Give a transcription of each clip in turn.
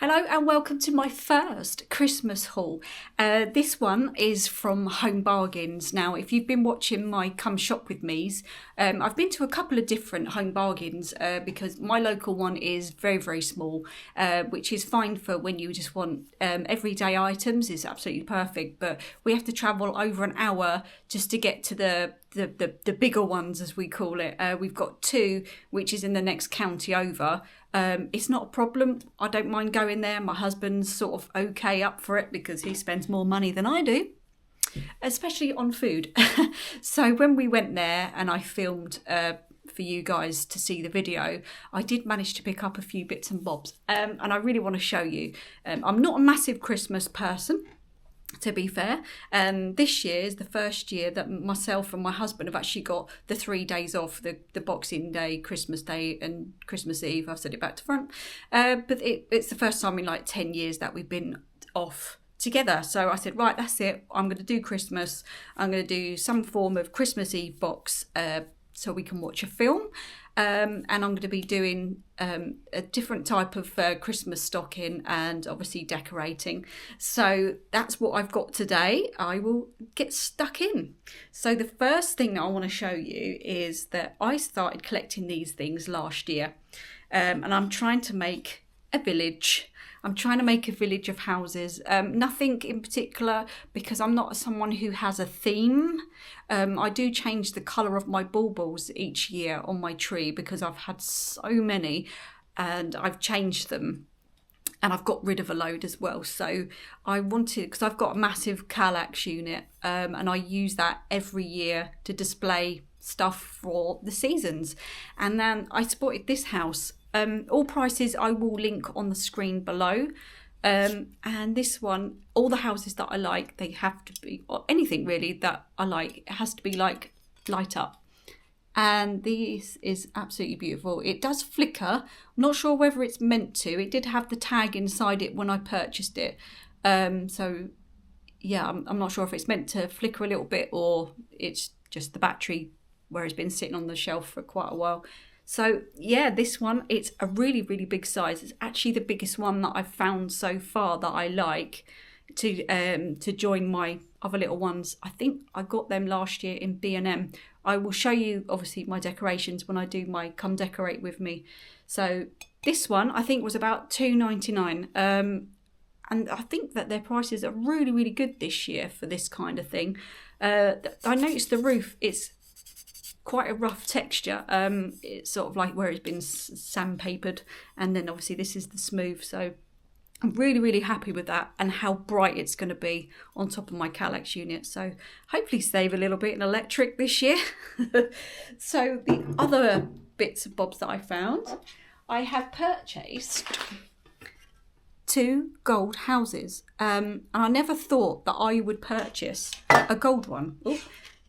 Hello and welcome to my first Christmas haul. This one is from Home Bargains. Now, if you've been watching my Come Shop With Me's, I've been to a couple of different Home Bargains because my local one is very, very small, which is fine for when you just want everyday items. It's absolutely perfect, but we have to travel over an hour just to get to the bigger ones, as we call it. We've got two, which is in the next county over. It's not a problem. I don't mind going there. My husband's sort of okay up for it because he spends more money than I do, especially on food. So when we went there and I filmed for you guys to see the video, I did manage to pick up a few bits and bobs, and I really want to show you. I'm not a massive Christmas person, to be fair. This year is the first year that myself and my husband have actually got the 3 days off, the Boxing Day, Christmas Day and Christmas Eve. I've said it back to front. But it's the first time in like 10 years that we've been off together. So I said, right, that's it. I'm going to do Christmas. I'm going to do some form of Christmas Eve box so we can watch a film. And I'm going to be doing a different type of Christmas stocking and obviously decorating. So that's what I've got today. I will get stuck in. So the first thing that I want to show you is that I started collecting these things last year, and I'm trying to make a village. I'm trying to make a village of houses. Nothing in particular because I'm not someone who has a theme. I do change the colour of my baubles each year on my tree because I've had so many and I've changed them. And I've got rid of a load as well. So I wanted, because I've got a massive Kallax unit, and I use that every year to display stuff for the seasons. And then I spotted this house. All prices I will link on the screen below. And this one, all the houses that I like, they have to be, or anything really that I like, it has to be like light up. And this is absolutely beautiful. It does flicker. I'm not sure whether it's meant to. It did have the tag inside it when I purchased it. So yeah, I'm not sure if it's meant to flicker a little bit or it's just the battery where it's been sitting on the shelf for quite a while. So yeah, this one, it's a really, really big size. It's actually the biggest one that I've found so far that I like to join my other little ones. I think I got them last year in B&M. I will show you obviously my decorations when I do my Come Decorate With Me. So this one I think was about $2.99. And I think that their prices are really, really good this year for this kind of thing. I noticed the roof, it's quite a rough texture. It's sort of like where it's been sandpapered, and then obviously this is the smooth. So I'm really, really happy with that and how bright it's going to be on top of my Kallax unit. So hopefully save a little bit in electric this year. So the other bits and bobs that I found, I have purchased 2 gold houses. And I never thought that I would purchase a gold one. Ooh.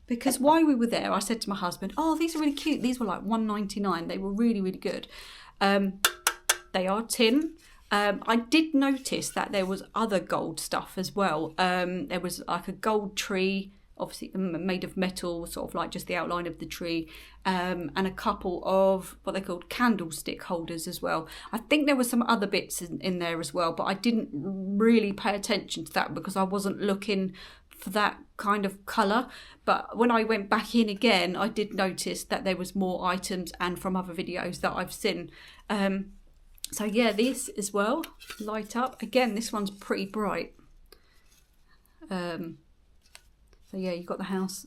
Because while we were there, I said to my husband, oh, these are really cute. These were like $1.99. They were really, really good. They are tin. I did notice that there was other gold stuff as well. There was like a gold tree, obviously made of metal, sort of like just the outline of the tree, and a couple of what they called candlestick holders as well. I think there were some other bits in there as well, but I didn't really pay attention to that because I wasn't looking for that kind of colour. But when I went back in again, I did notice that there was more items and from other videos that I've seen. So yeah, this as well, light up. Again, this one's pretty bright. So yeah, you've got the house,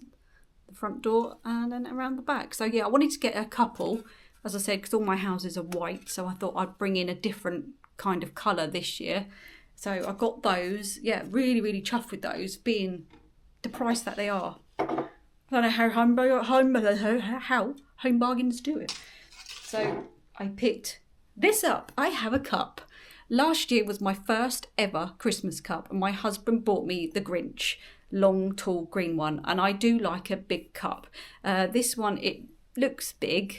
the front door, and then around the back. So yeah, I wanted to get a couple, as I said, because all my houses are white. So I thought I'd bring in a different kind of colour this year. So I got those. Yeah, really, really chuffed with those, being the price that they are. I don't know how Home Bargains do it. So I picked this up. I have a cup. Last year was my first ever Christmas cup, and my husband bought me the Grinch, long, tall, green one, and I do like a big cup. This one, it looks big.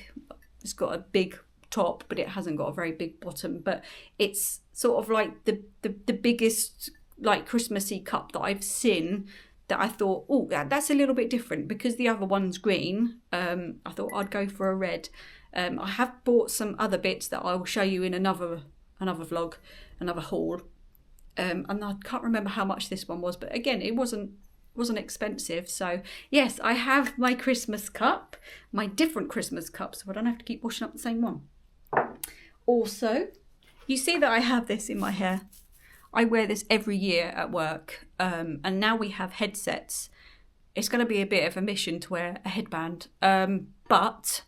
It's got a big top, but it hasn't got a very big bottom, but it's sort of like the biggest like Christmassy cup that I've seen, that I thought, oh, that's a little bit different because the other one's green. I thought I'd go for a red. I have bought some other bits that I will show you in another vlog. another haul. And I can't remember how much this one was, but again, it wasn't expensive. So yes, I have my Christmas cup, my different Christmas cup, so I don't have to keep washing up the same one. Also, you see that I have this in my hair. I wear this every year at work, and now we have headsets. It's going to be a bit of a mission to wear a headband, but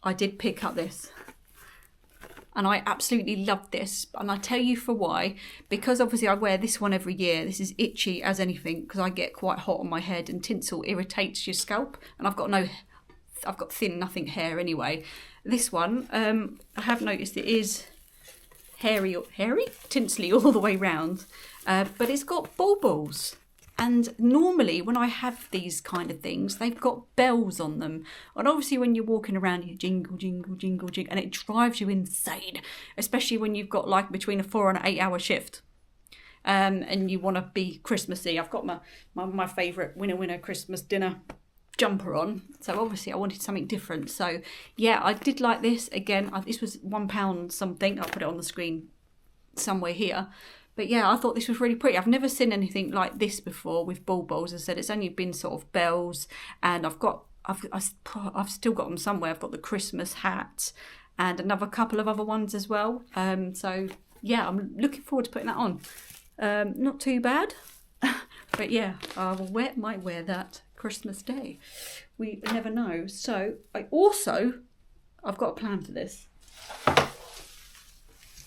I did pick up this. And I absolutely love this. And I tell you for why. Because obviously I wear this one every year. This is itchy as anything because I get quite hot on my head and tinsel irritates your scalp. And I've got thin, nothing hair anyway. This one, I have noticed it is hairy, tinsely all the way round. But it's got baubles. And normally when I have these kind of things, they've got bells on them. And obviously when you're walking around, you jingle, jingle, jingle, jingle, and it drives you insane, especially when you've got like between a 4 and an 8 hour shift. And you want to be Christmassy. I've got my favourite winner Christmas dinner jumper on. So obviously I wanted something different. So yeah, I did like this. Again, this was £1 something. I'll put it on the screen somewhere here. But yeah, I thought this was really pretty. I've never seen anything like this before with baubles. As I said, it's only been sort of bells, and I've still got them somewhere. I've got the Christmas hat and another couple of other ones as well. So yeah, I'm looking forward to putting that on. Not too bad, but yeah, might wear that Christmas Day. We never know. So I've got a plan for this.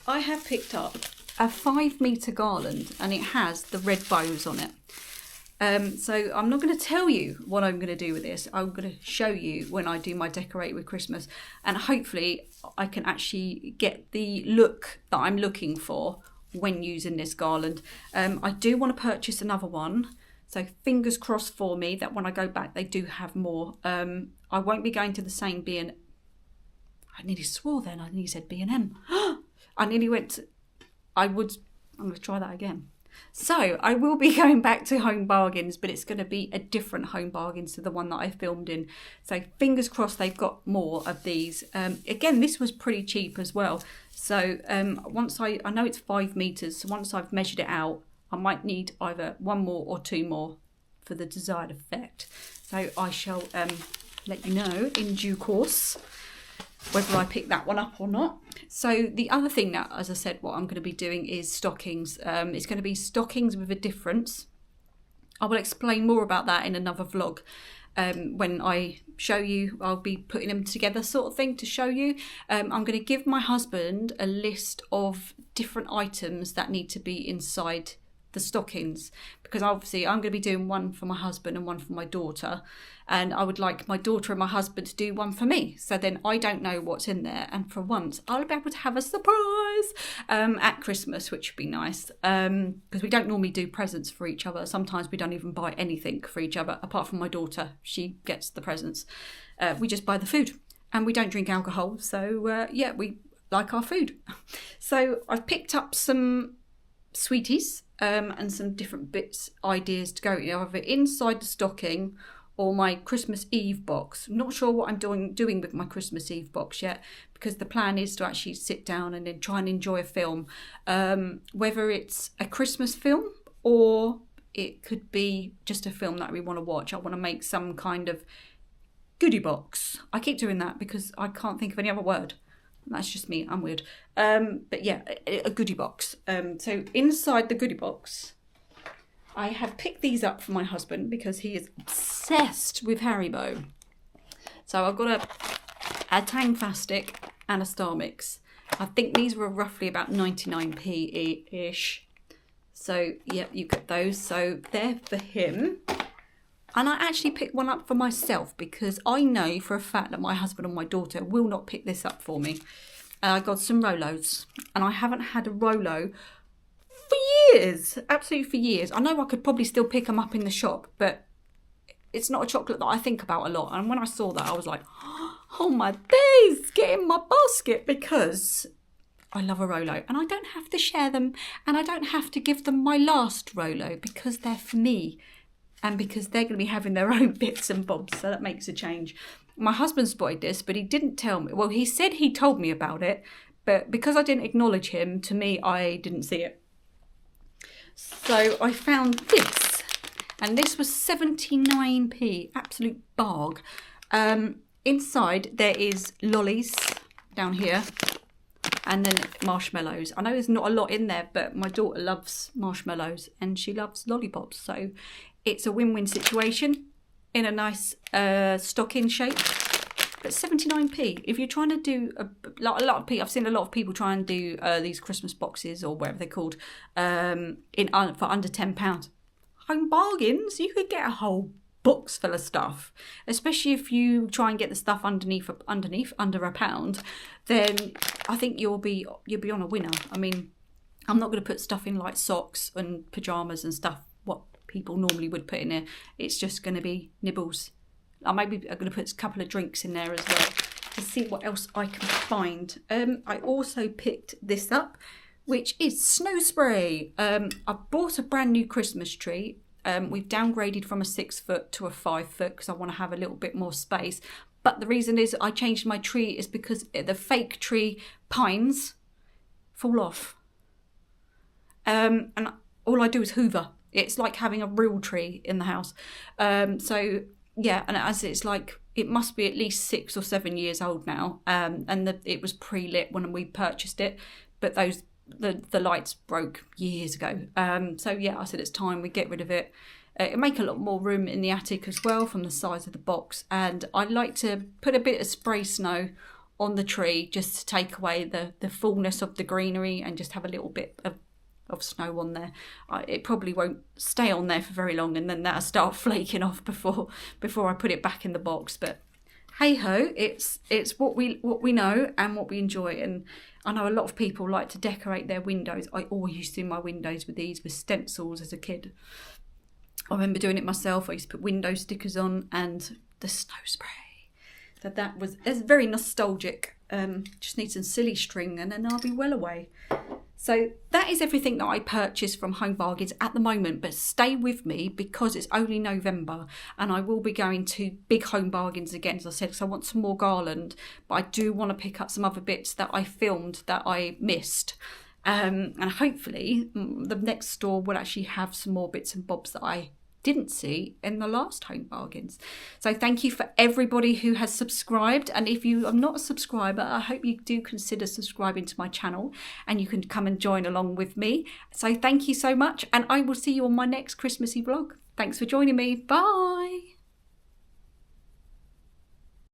I have picked up a 5-metre garland, and it has the red bows on it. So I'm not going to tell you what I'm going to do with this. I'm going to show you when I do my Decorate with Christmas, and hopefully I can actually get the look that I'm looking for when using this garland. I do want to purchase another one, so fingers crossed for me that when I go back they do have more. I won't be going to the same I nearly swore then. I nearly said B&M. I nearly went to... I'm going to try that again. So I will be going back to Home Bargains, but it's going to be a different Home Bargains to the one that I filmed in. So fingers crossed they've got more of these. Again, this was pretty cheap as well. So once I know it's 5 metres, so once I've measured it out, I might need either 1 more or 2 more for the desired effect. So I shall let you know in due course whether I pick that one up or not. So the other thing that, as I said, what I'm going to be doing is stockings. It's going to be stockings with a difference. I will explain more about that in another vlog. When I show you, I'll be putting them together sort of thing to show you. I'm going to give my husband a list of different items that need to be inside the stockings, because obviously I'm going to be doing one for my husband and one for my daughter, and I would like my daughter and my husband to do one for me, so then I don't know what's in there, and for once I'll be able to have a surprise at Christmas, which would be nice, because we don't normally do presents for each other. Sometimes we don't even buy anything for each other apart from my daughter. She gets the presents. We just buy the food, and we don't drink alcohol, so yeah, we like our food. So I've picked up some sweeties and some different ideas to go either inside the stocking or my Christmas Eve box. I'm not sure what I'm doing with my Christmas Eve box yet, because the plan is to actually sit down and then try and enjoy a film, whether it's a Christmas film or it could be just a film that we want to watch. I want to make some kind of goodie box. I keep doing that because I can't think of any other word. That's just me, I'm weird. But yeah, a goodie box. So inside the goodie box, I have picked these up for my husband because he is obsessed with Haribo. So I've got a Tangfastic and a Star Mix. I think these were roughly about 99p-ish. So yeah, you get those. So they're for him. And I actually picked one up for myself because I know for a fact that my husband and my daughter will not pick this up for me. I got some Rolos, and I haven't had a Rolo for years, absolutely for years. I know I could probably still pick them up in the shop, but it's not a chocolate that I think about a lot. And when I saw that, I was like, oh my days, get in my basket, because I love a Rolo and I don't have to share them, and I don't have to give them my last Rolo because they're for me. And because they're going to be having their own bits and bobs, so that makes a change. My husband spotted this, but he didn't tell me. Well, he said he told me about it, But because I didn't acknowledge him, to me, I didn't see it. So I found this, and this was 79p, absolute barg. Inside there is lollies down here, and then marshmallows. I know there's not a lot in there, but my daughter loves marshmallows and she loves lollipops, so it's a win-win situation in a nice stocking shape. But 79p, if you're trying to do a lot of people, I've seen a lot of people try and do these Christmas boxes or whatever they're called for under £10. Home Bargains, you could get a whole box full of stuff, especially if you try and get the stuff under £1, then I think you'll be on a winner. I mean, I'm not going to put stuff in like socks and pajamas and stuff, what people normally would put in there. It's just going to be nibbles. I'm going to put a couple of drinks in there as well to see what else I can find. I also picked this up, which is snow spray. I bought a brand new Christmas tree. We've downgraded from a 6 foot to a 5 foot because I want to have a little bit more space. But the reason is I changed my tree is because the fake tree pines fall off. And all I do is hoover. It's like having a real tree in the house. So yeah, and as it's like, it must be at least 6 or 7 years old now. And it was pre-lit when we purchased it, but the lights broke years ago. So yeah, I said it's time we get rid of it. It'll make a lot more room in the attic as well from the size of the box. And I like to put a bit of spray snow on the tree just to take away the fullness of the greenery and just have a little bit of snow on there. It probably won't stay on there for very long, and then that'll start flaking off before I put it back in the box. But hey ho, it's what we know and what we enjoy. And I know a lot of people like to decorate their windows. I always used to do my windows with stencils as a kid. I remember doing it myself. I used to put window stickers on and the snow spray. So it's very nostalgic. Just need some silly string and then I'll be well away. So that is everything that I purchased from Home Bargains at the moment, but stay with me because it's only November and I will be going to big Home Bargains again, as I said, because I want some more garland, but I do want to pick up some other bits that I filmed that I missed. And hopefully the next store will actually have some more bits and bobs that I didn't see in the last Home Bargains. So thank you for everybody who has subscribed, and if you are not a subscriber, I hope you do consider subscribing to my channel and you can come and join along with me. So thank you so much, and I will see you on my next Christmassy vlog. Thanks for joining me. Bye.